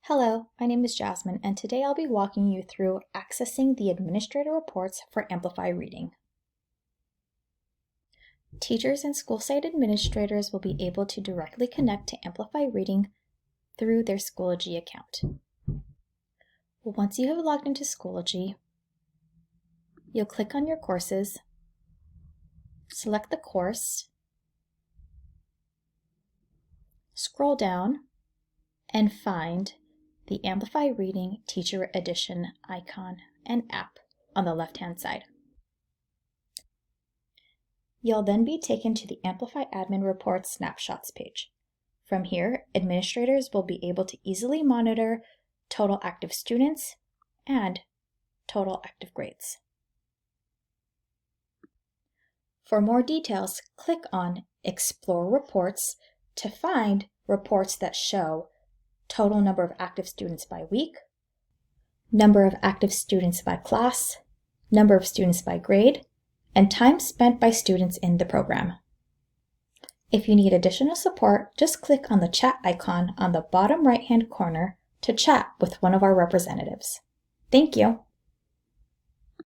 Hello, my name is Jasmine, and today I'll be walking you through accessing the administrator reports for Amplify Reading. Teachers and school site administrators will be able to directly connect to Amplify Reading through their Schoology account. Once you have logged into Schoology, you'll click on your courses, select the course, scroll down, and find the Amplify Reading Teacher Edition icon and app on the left-hand side. You'll then be taken to the Amplify Admin Reports Snapshots page. From here, administrators will be able to easily monitor total active students and total active grades. For more details, click on Explore Reports to find reports that show total number of active students by week, number of active students by class, number of students by grade, and time spent by students in the program. If you need additional support, just click on the chat icon on the bottom right-hand corner to chat with one of our representatives. Thank you.